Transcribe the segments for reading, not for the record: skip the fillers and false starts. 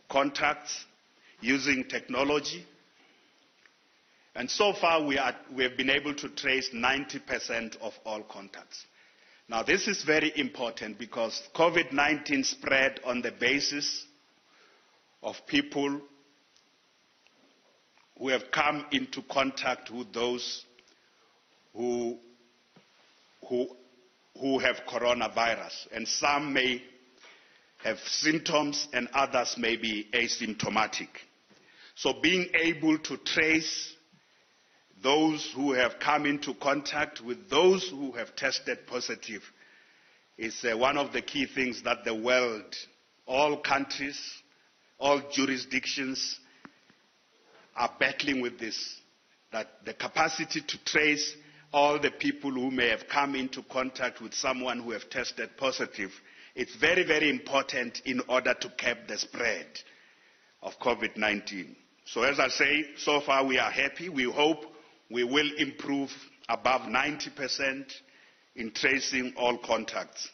contacts using technology. And so far we have been able to trace 90% of all contacts. Now this is very important because COVID-19 spread on the basis of people who have come into contact with those who have coronavirus. And some may have symptoms and others may be asymptomatic. So being able to trace those who have come into contact with those who have tested positive is one of the key things that the world, all countries, all jurisdictions are battling with this, that the capacity to trace all the people who may have come into contact with someone who have tested positive, it's very, very important in order to cap the spread of COVID-19. So as I say, so far we are happy. We hope we will improve above 90% in tracing all contacts.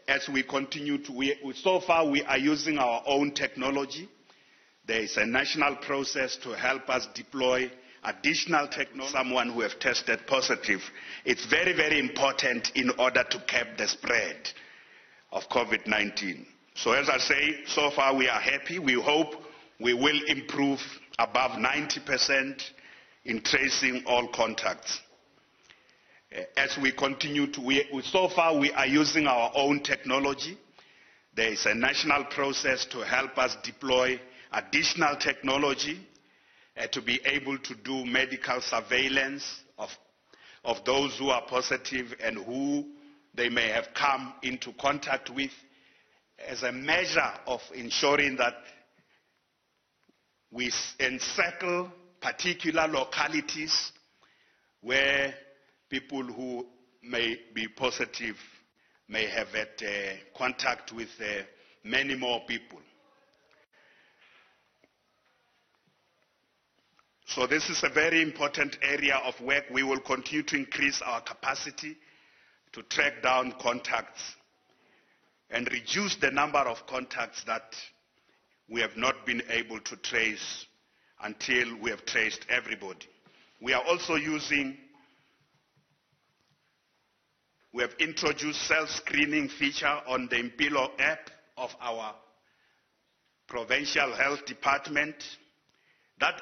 As we continue so far we are using our own technology. There is a national process to help us deploy additional technology. Someone who have tested positive. It's very, very important in order to cap the spread of COVID-19. So as I say, so far we are happy. We hope we will improve above 90% in tracing all contacts. As we continue so far we are using our own technology. There is a national process to help us deploy additional technology to be able to do medical surveillance of those who are positive and who they may have come into contact with as a measure of ensuring that we encircle particular localities where people who may be positive may have had contact with many more people. So this is a very important area of work. We will continue to increase our capacity to track down contacts and reduce the number of contacts that we have not been able to trace until we have traced everybody. We have introduced self-screening feature on the Impilo app of our Provincial Health Department. That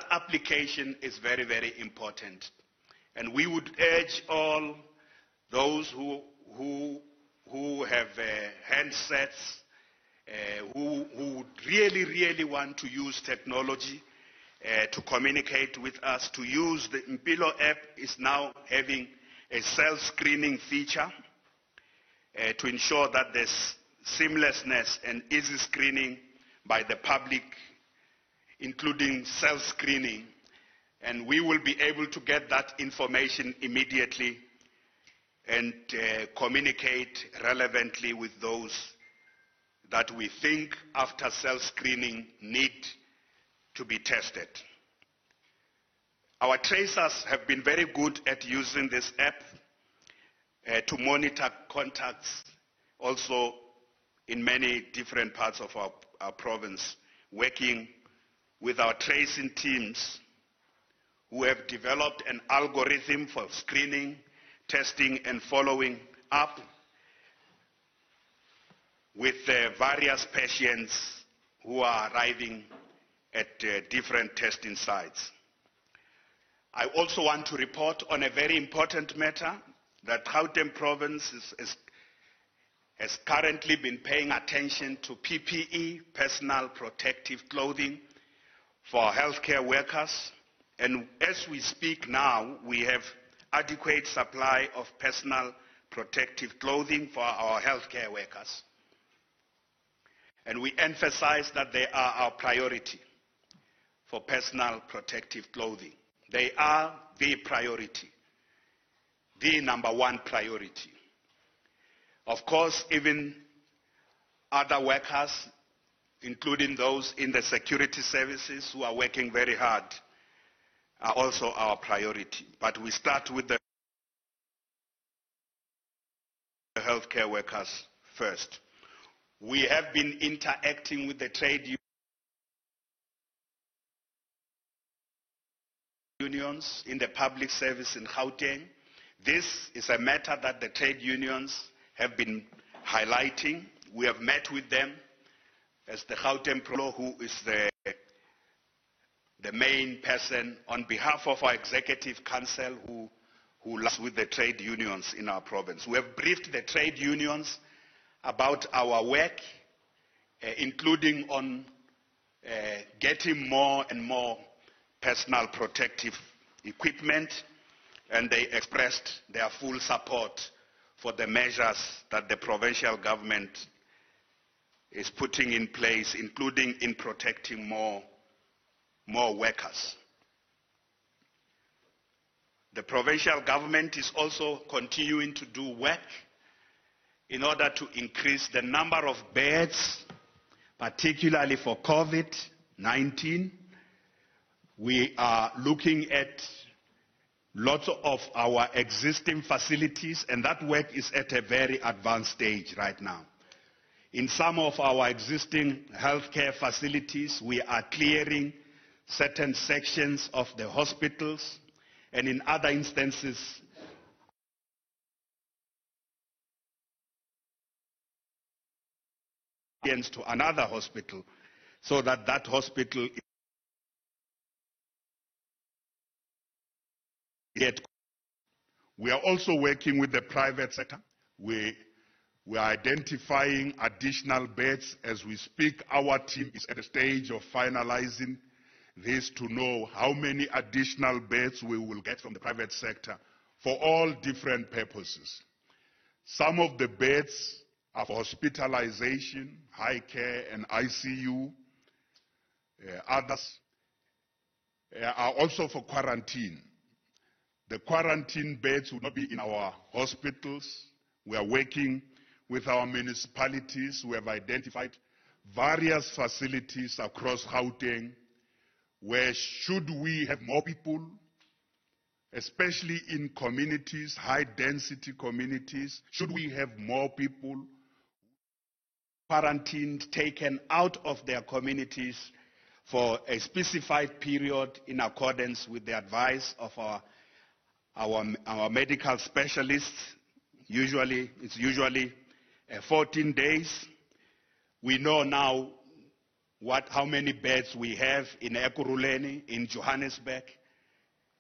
application is very, very important. And we would urge all those who have handsets, who would really, really want to use technology to communicate with us, to use the Impilo app. Is now having a self-screening feature to ensure that there's seamlessness and easy screening by the public, including self-screening. And we will be able to get that information immediately and communicate relevantly with those that we think after self-screening need to be tested. Our tracers have been very good at using this app to monitor contacts also in many different parts of our province, working with our tracing teams who have developed an algorithm for screening, testing and following up with various patients who are arriving at different testing sites. I also want to report on a very important matter that Gauteng province has currently been paying attention to PPE, personal protective clothing, for healthcare workers. And as we speak now, we have adequate supply of personal protective clothing for our healthcare workers. And we emphasize that they are our priority for personal protective clothing. They are the priority, the number one priority. Of course, even other workers, including those in the security services who are working very hard, are also our priority. But we start with the healthcare workers first. We have been interacting with the trade unions in the public service in Gauteng. This is a matter that the trade unions have been highlighting. We have met with them as the Gauteng Pro, who is the main person on behalf of our executive council who lies with the trade unions in our province. We have briefed the trade unions about our work, including on getting more and more personal protective equipment, and they expressed their full support for the measures that the provincial government is putting in place, including in protecting more workers. The provincial government is also continuing to do work in order to increase the number of beds, particularly for COVID-19. We are looking at lots of our existing facilities, and that work is at a very advanced stage right now. In some of our existing healthcare facilities, we are clearing certain sections of the hospitals, and in other instances, to another hospital, so that hospital is. We are also working with the private sector. We are identifying additional beds as we speak. Our team is at the stage of finalizing this to know how many additional beds we will get from the private sector for all different purposes. Some of the beds are for hospitalization, high care and ICU. Others are also for quarantine. The quarantine beds will not be in our hospitals. We are working with our municipalities. We have identified various facilities across Gauteng where, should we have more people, especially in communities, high density communities, should we have more people quarantined, taken out of their communities for a specified period in accordance with the advice of our medical specialists. It's usually 14 days. We know now how many beds we have in Ekurhuleni, in Johannesburg,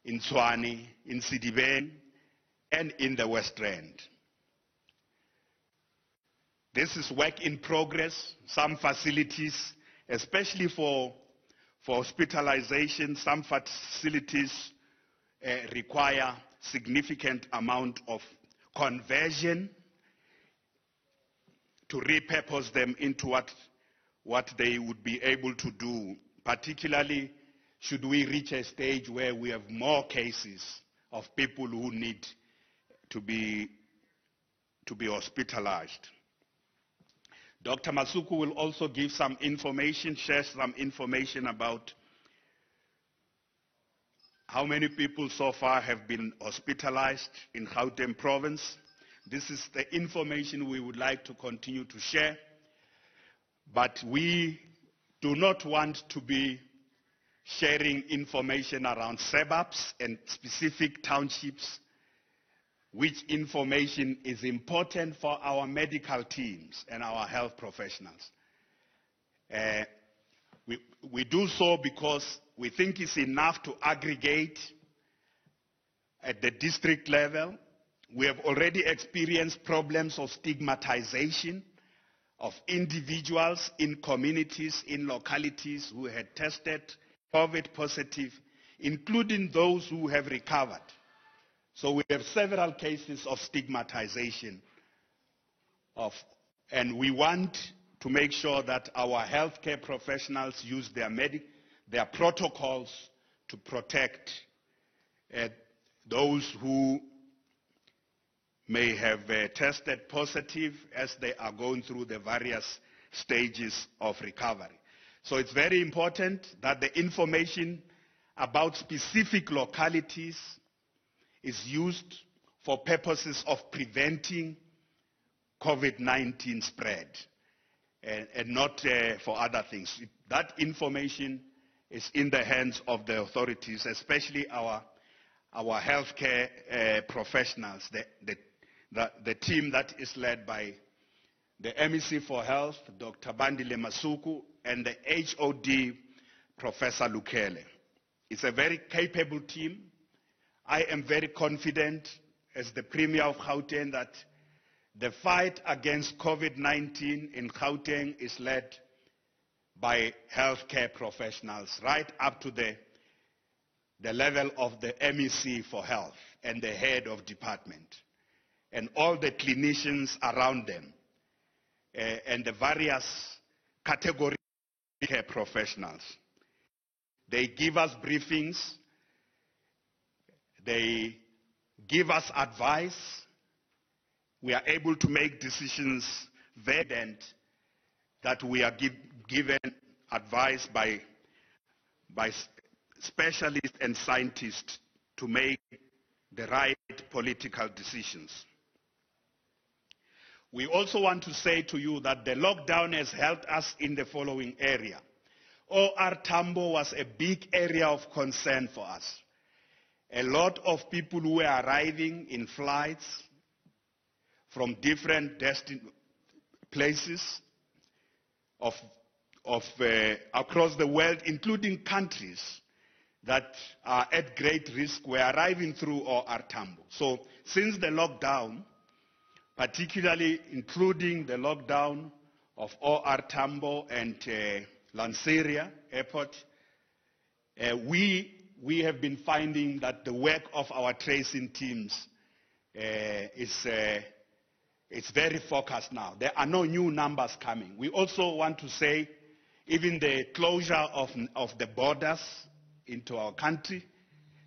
in Tshwane, in Sedibeng, and in the West Rand. This is work in progress. Some facilities, especially for hospitalization, some facilities require significant amount of conversion to repurpose them into what they would be able to do, particularly should we reach a stage where we have more cases of people who need to be hospitalized. Dr. Masuku will also give some information, share some information about how many people so far have been hospitalized in Gauteng province. This is the information we would like to continue to share, but we do not want to be sharing information around suburbs and specific townships, which information is important for our medical teams and our health professionals. We do so because we think it's enough to aggregate at the district level. We have already experienced problems of stigmatization of individuals in communities, in localities who had tested COVID positive, including those who have recovered. So we have several cases of stigmatization and we want to make sure that our healthcare professionals use their protocols to protect those who may have tested positive as they are going through the various stages of recovery. So it's very important that the information about specific localities is used for purposes of preventing COVID-19 spread. and not for other things. That information is in the hands of the authorities, especially our healthcare professionals, the team that is led by the MEC for Health, Dr. Bandile Masuku, and the HOD, Professor Lukele. It's a very capable team. I am very confident as the Premier of Gauteng that the fight against COVID-19 in Gauteng is led by healthcare professionals, right up to the level of the MEC for Health and the head of department, and all the clinicians around them, and the various category care professionals. They give us briefings, they give us advice, we are able to make decisions very evident that we are given advice by specialists and scientists to make the right political decisions. We also want to say to you that the lockdown has helped us in the following area. OR Tambo was a big area of concern for us. A lot of people who were arriving in flights from different places across the world, including countries that are at great risk, were arriving through OR Tambo. So since the lockdown, particularly including the lockdown of OR Tambo and Lanseria Airport, we have been finding that the work of our tracing teams is very focused now. There are no new numbers coming. We also want to say even the closure of the borders into our country,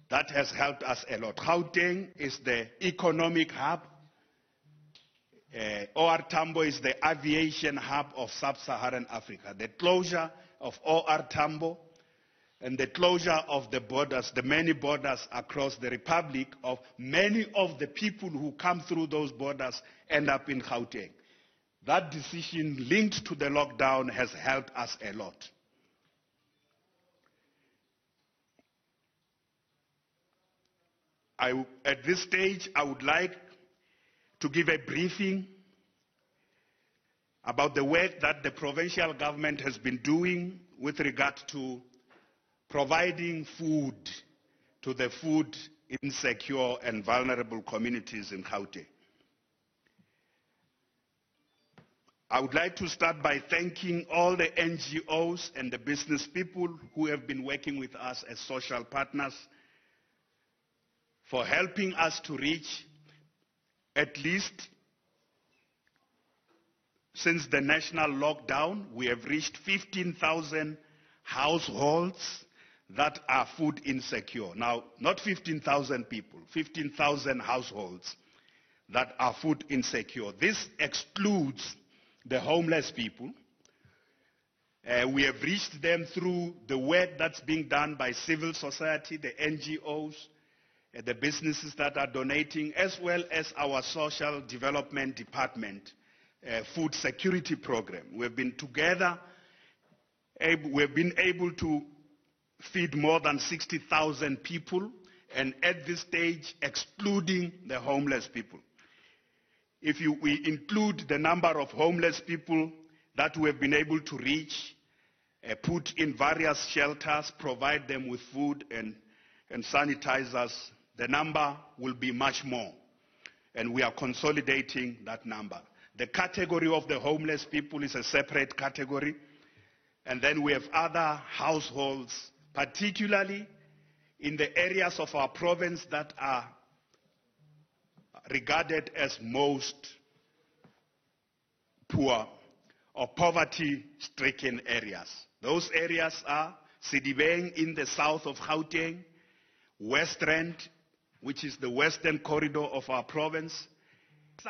that has helped us a lot. Gauteng is the economic hub. OR Tambo is the aviation hub of sub-Saharan Africa. The closure of OR Tambo and the closure of the borders, the many borders across the Republic, of many of the people who come through those borders end up in Gauteng. That decision linked to the lockdown has helped us a lot. At this stage, I would like to give a briefing about the work that the provincial government has been doing with regard to providing food to the food insecure and vulnerable communities in Gauteng. I would like to start by thanking all the NGOs and the business people who have been working with us as social partners for helping us to reach, at least since the national lockdown, we have reached 15,000 households that are food insecure. Now, not 15,000 people, 15,000 households that are food insecure. This excludes the homeless people. We have reached them through the work that's being done by civil society, the NGOs, the businesses that are donating, as well as our social development department food security program. We've been able to feed more than 60,000 people, and at this stage excluding the homeless people. If we include the number of homeless people that we have been able to reach, put in various shelters, provide them with food and sanitizers, the number will be much more. And we are consolidating that number. The category of the homeless people is a separate category. And then we have other households, particularly in the areas of our province that are regarded as most poor or poverty-stricken areas. Those areas are Sidibeng in the south of Gauteng, West Rand, which is the western corridor of our province,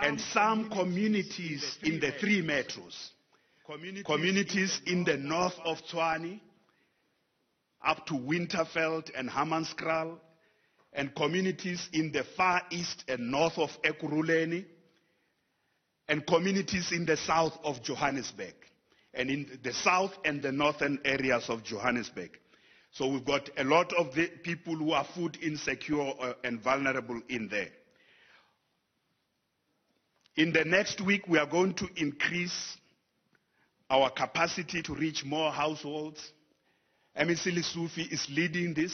and some communities in the three metros. Communities in the north of Tshwane, up to Winterveld and Hammanskraal, and communities in the far east and north of Ekurhuleni, and communities in the south of Johannesburg. and in the south and the northern areas of Johannesburg. So we've got a lot of the people who are food insecure and vulnerable in there. In the next week, we are going to increase our capacity to reach more households. MEC Lesufi is leading this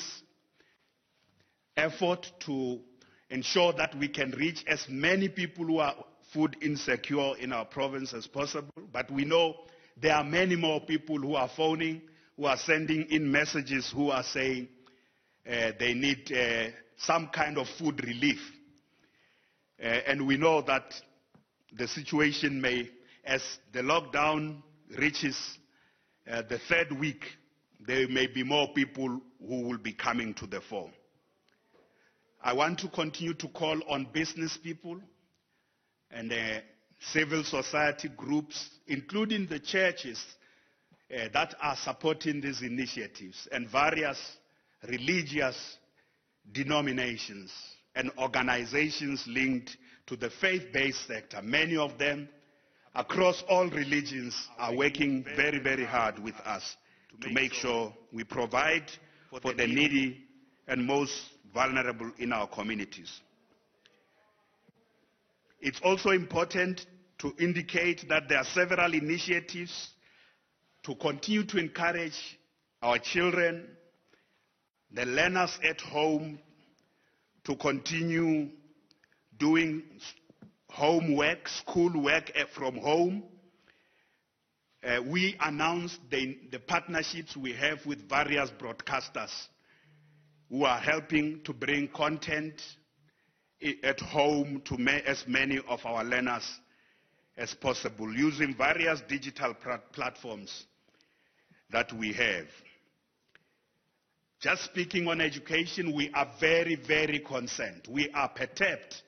effort to ensure that we can reach as many people who are food insecure in our province as possible. But we know there are many more people who are phoning, who are sending in messages, who are saying they need some kind of food relief. And we know that the situation may, as the lockdown reaches the third week, there may be more people who will be coming to the fore. I want to continue to call on business people and civil society groups, including the churches that are supporting these initiatives, and various religious denominations and organizations linked to the faith-based sector. Many of them across all religions are working very, very hard with us to make sure we provide for the needy and most vulnerable in our communities. It's also important to indicate that there are several initiatives to continue to encourage our children, the learners at home, to continue doing homework, schoolwork from home. We announced the partnerships we have with various broadcasters who are helping to bring content at home to as many of our learners as possible, using various digital platforms that we have. Just speaking on education, we are very, very concerned. We are perturbed.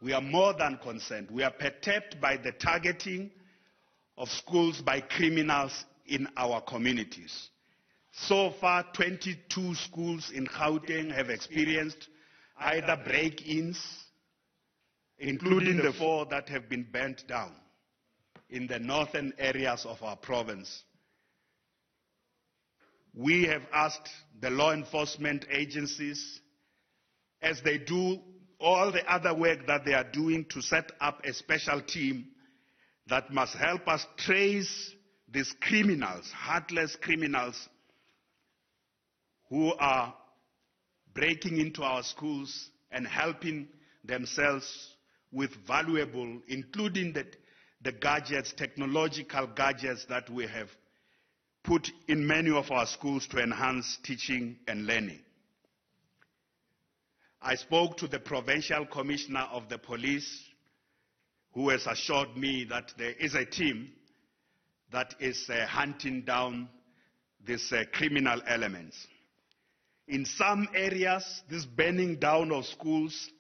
We are more than concerned. We are perturbed by the targeting of schools by criminals in our communities. So far, 22 schools in Gauteng have experienced either break-ins, including the 4 that have been burnt down in the northern areas of our province. We have asked the law enforcement agencies, as they do all the other work that they are doing, to set up a special team that must help us trace these criminals, heartless criminals, who are breaking into our schools and helping themselves with valuable, including the gadgets, technological gadgets that we have put in many of our schools to enhance teaching and learning. I spoke to the Provincial Commissioner of the Police, who has assured me that there is a team that is hunting down these criminal elements. In some areas, this burning down of schools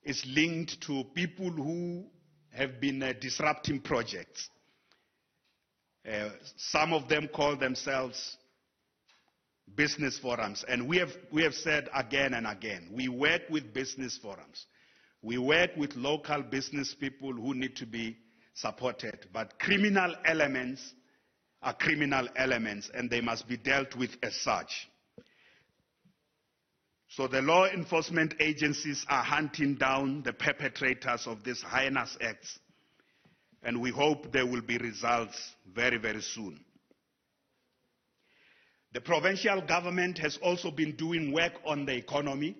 is linked to people who have been disrupting projects. Some of them call themselves business forums, and we have said again and again, we work with business forums. We work with local business people who need to be supported, but criminal elements are criminal elements, and they must be dealt with as such. So the law enforcement agencies are hunting down the perpetrators of these heinous acts, and we hope there will be results very, very soon. The provincial government has also been doing work on the economy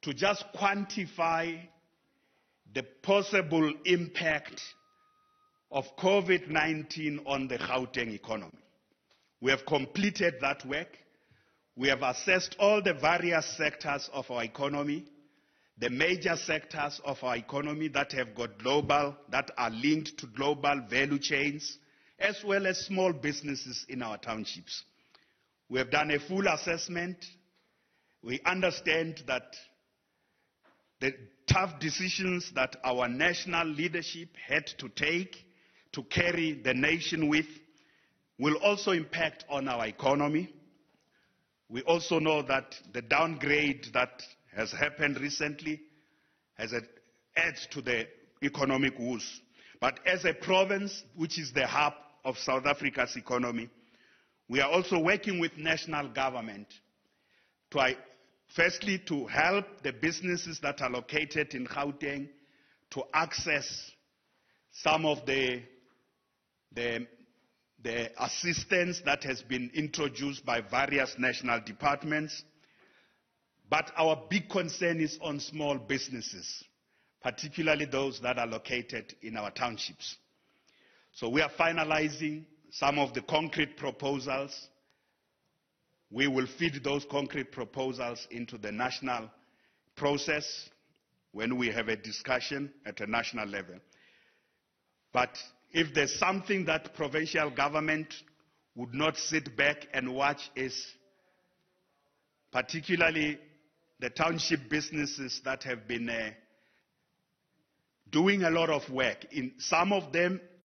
to just quantify the possible impact of COVID-19 on the Gauteng economy. We have completed that work. We have assessed all the various sectors of our economy, the major sectors of our economy that have got global, that are linked to global value chains, as well as small businesses in our townships. We have done a full assessment. We understand that the tough decisions that our national leadership had to take to carry the nation with will also impact on our economy. We also know that the downgrade that has happened recently has added to the economic woes. But as a province, which is the hub of South Africa's economy. We are also working with national government firstly to help the businesses that are located in Gauteng to access some of the assistance that has been introduced by various national departments. But our big concern is on small businesses, particularly those that are located in our townships. So we are finalizing some of the concrete proposals. We will feed those concrete proposals into the national process when we have a discussion at a national level. But if there's something that provincial government would not sit back and watch, is particularly the township businesses that have been doing a lot of work. In some of them,